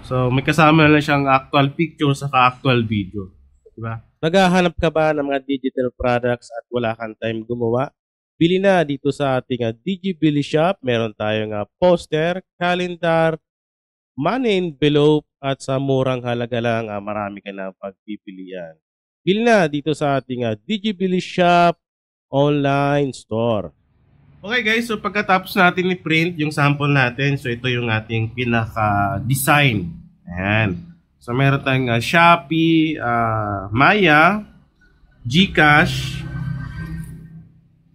So may kasama na siyang actual picture sa actual video. Diba? Naghahanap ka ba ng mga digital products at wala kang time gumawa? Bili na dito sa ating DigiBili Shop. Meron tayong poster, calendar, money envelope at sa murang halaga lang marami ka na pagpipilian. Bili na dito sa ating DigiBili Shop online store. Okay guys, so pagkatapos natin i-print yung sample natin, so ito yung ating pinaka-design. Ayan. So meron tayong Shopee, Maya, GCash,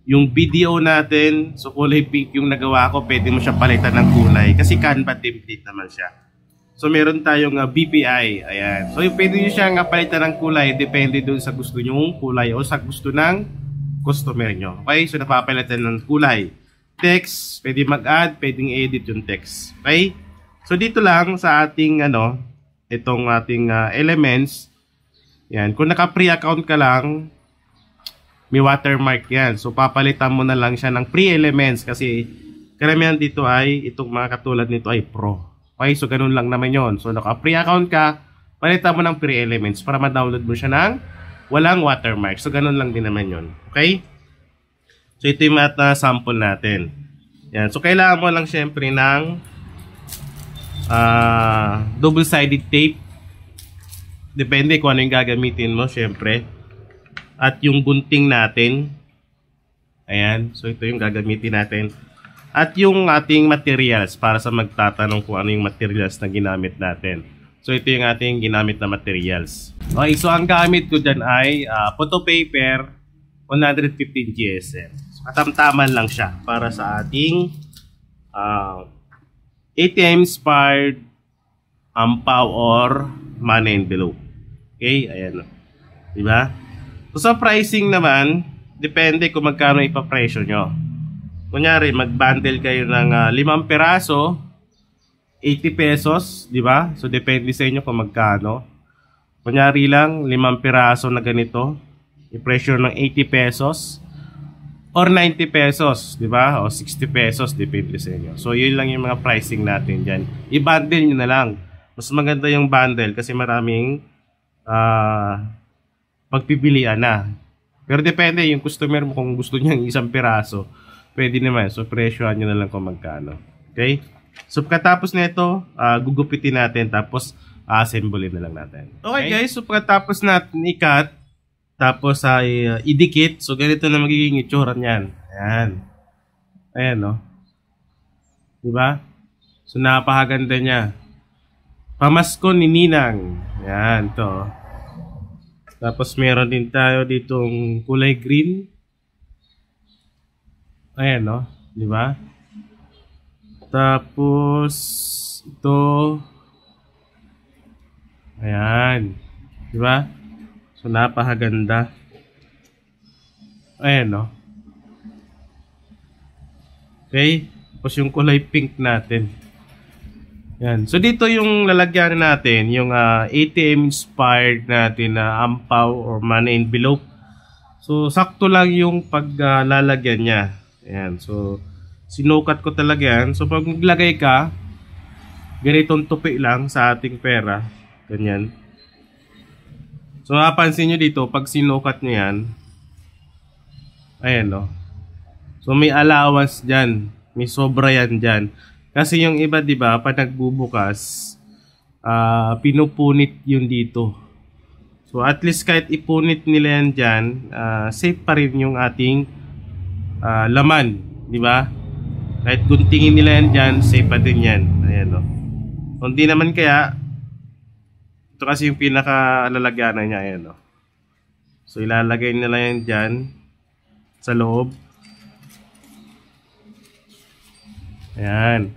yung video natin, so kulay pink yung nagawa ko, pwede mo siya palitan ng kulay kasi Canva template naman siya. So meron tayong BPI, ayan. So pwede nyo siyang palitan ng kulay, depende dun sa gusto nyong kulay o sa gusto ng customer nyo. Okay, so napapalitan ng kulay. Text, pwede mag-add, pwedeng edit yung text. Okay, so dito lang sa ating itong ating elements. Yan, kung naka-pre account ka lang, may watermark yan. So papalitan mo na lang siya ng pre-elements kasi karamihan dito ay itong mga katulad nito ay pro. Okay, so ganun lang naman yon. So naka-pre account ka, palitan mo ng pre-elements para ma-download mo siya ng walang watermark. So ganun lang din naman yon. Okay? So ito yung mga sample natin. Yan. So kailangan mo lang syempre ng double-sided tape. Depende kung ano yung gagamitin mo syempre. At yung gunting natin. Ayan. So ito yung gagamitin natin. At yung ating materials para sa magtatanong kung ano yung materials na ginamit natin. So ito yung ating ginamit na materials. Okay, so ang gamit ko dyan ay photo paper 115 GSM. So katamtaman lang siya para sa ating ATM inspired ampaw or money envelope. Okay, ayan. Diba? So sa pricing naman, depende kung magkano ipapresyo nyo. Kunyari, mag-bundle kayo ng 5 peraso, 80 pesos, di ba? So depende sa inyo kung magkano. Kunyari lang, 5 peraso na ganito, i-pressure ng 80 pesos or 90 pesos, di ba? O 60 pesos, depende sa inyo. So yun lang yung mga pricing natin dyan. I-bundle nyo na lang. Mas maganda yung bundle kasi maraming pagpipilian na. Pero depende yung customer mo kung gusto niya ng 1 peraso. Pwede naman. So presyohan nyo na lang kung magkano. Okay? So pagkatapos nito, gugupitin natin tapos assemblein na lang natin. Okay guys, so pagkatapos natin i-cut, tapos ay idikit. So ganito na magiging itsura niyan. Ayan. Ayan, no? Diba? So napakaganda niya. Pamasko ni Ninang. Ayan, to. Tapos meron din tayo ditong kulay green. Ayan, no? Diba? Tapos ito. Ayan. Diba? So napakaganda. Ayan, no? Okay? Tapos yung kulay pink natin. Ayan. So dito yung lalagyan natin, yung ATM inspired natin na ampaw or money envelope. So sakto lang yung paglalagyan niya. Ayan. So sinukat ko talaga yan. So pag maglagay ka, ganitong tupi lang sa ating pera. Ganyan. So mapapansin nyo dito, pag sinukat nyo yan, ayan, no? So may allowance dyan. May sobra yan dyan. Kasi yung iba, di ba, pag nagbubukas, pinupunit yun dito. So at least kahit ipunit nila yan dyan, safe pa rin yung ating laman, di ba? Kahit guntingin nila yan dyan, safe pa din yan. Ayan, no? Kung di naman kaya, ito kasi yung pinaka-lalagyanan niya, ayan, no? So ilalagay nila yan dyan sa loob. Ayan.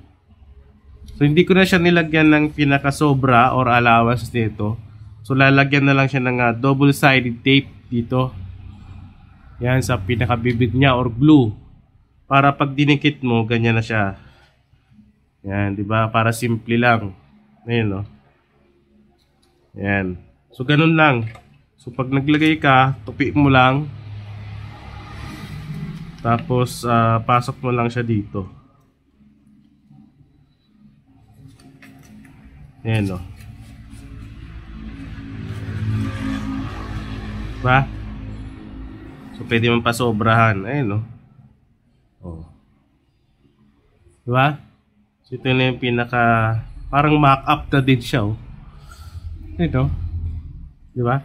So hindi ko na siya nilagyan ng pinaka-sobra or allowance dito. So lalagyan na lang siya ng double-sided tape dito. Yan sa pinaka-bibig niya or glue. Para pag dinikit mo, ganyan na siya. Yan, di ba? Para simple lang. Ayan, no? Yan. So ganun lang. So pag naglagay ka, tupi mo lang. Tapos pasok mo lang siya dito. Ayan o. Diba? So, pwede mong pasobrahan. Ayan o. Oh. Diba? So, ito na yung pinaka, parang mock-up na din siya o. Ito. Diba?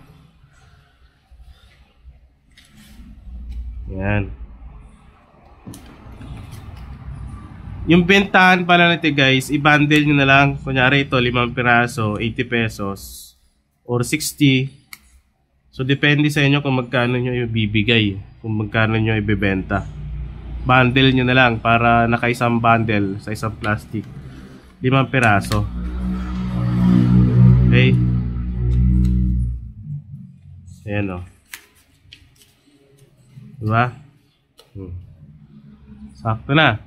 Ayan. Yung bentahan pala natin guys, i-bundle nyo na lang. Kunyari ito, 5 piraso, 80 pesos. Or 60. So, depende sa inyo kung magkano nyo ibibigay. Kung magkano nyo ibibenta. Bundle nyo na lang para naka-isang bundle sa isang plastic. 5 piraso. Okay? Ayan o. Diba? Sakto na.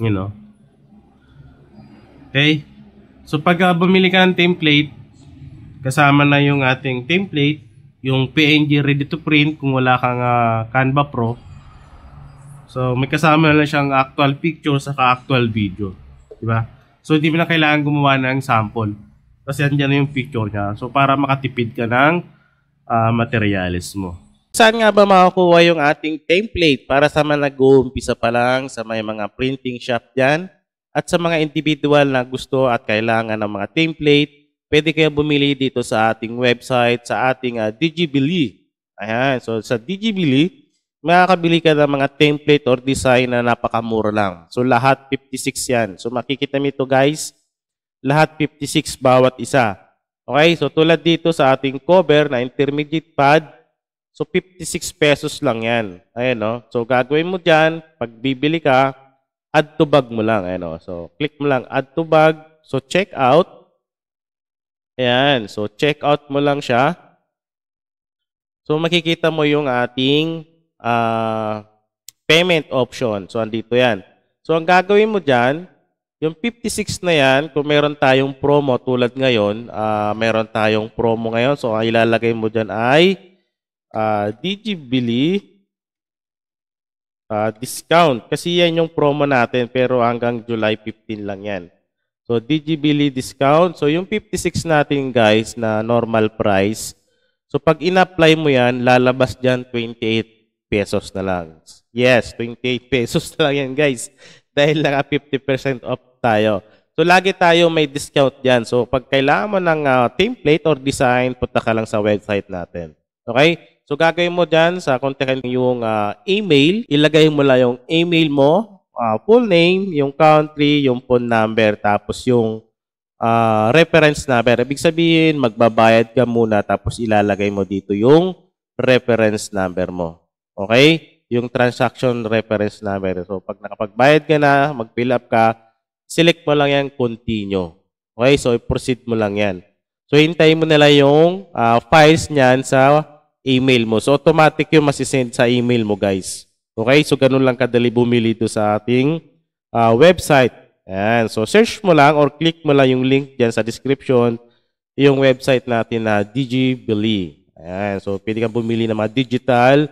You know. Okay? So pag bumili ka ng template, kasama na yung ating template, yung PNG ready to print kung wala kang Canva Pro. So may kasama na siyang actual picture saka actual video. Diba? So hindi mo na kailangan gumawa ng sample. Kasi andyan yung picture niya. So para makatipid ka ng materials mo. Saan nga ba makakuha yung ating template para sa mga nag-uumpisa pa lang, sa may mga printing shop dyan, at sa mga individual na gusto at kailangan ng mga template, pwede kayo bumili dito sa ating website, sa ating Digibili. Ayan, so sa Digibili, makakabili ka ng mga template or design na napakamura lang. So lahat 56 yan. So makikita mo ito guys, lahat 56 bawat isa. Okay, so tulad dito sa ating cover na intermediate pad, so 56 pesos lang yan. Ayan no. So gagawin mo dyan, pag bibili ka, add to bag mo lang. Ayan no. So click mo lang add to bag. So check out. Ayan. So check out mo lang siya. So makikita mo yung ating payment option. So andito yan. So ang gagawin mo dyan, yung 56 na yan, kung meron tayong promo tulad ngayon, meron tayong promo ngayon. So ang ilalagay mo dyan ay Digibili discount. Kasi yan yung promo natin pero hanggang July 15 lang yan. So Digibili discount. So yung 56 natin guys na normal price. So pag in-apply mo yan, lalabas dyan 28 pesos na lang. Yes, 28 pesos na lang yan guys. Dahil naka 50% off tayo. So lagi tayo may discount dyan. So pag kailangan mo ng template or design, punta ka lang sa website natin. Okay? So gagawin mo dyan sa kontakin yung email. Ilagay mo lang yung email mo, full name, yung country, yung phone number, tapos yung reference number. Ibig sabihin, magbabayad ka muna tapos ilalagay mo dito yung reference number mo. Okay? Yung transaction reference number. So pag nakapagbayad ka na, mag-fill up ka, select mo lang yan, continue. Okay? So i-proceed mo lang yan. So hintayin mo nila yung files niyan sa email mo. So automatic yung masisend sa email mo guys. Okay? So ganun lang kadali bumili ito sa ating website. Ayan. So search mo lang or click mo lang yung link dyan sa description yung website natin na Digibili. Ayan. So pwede kang bumili ng mga digital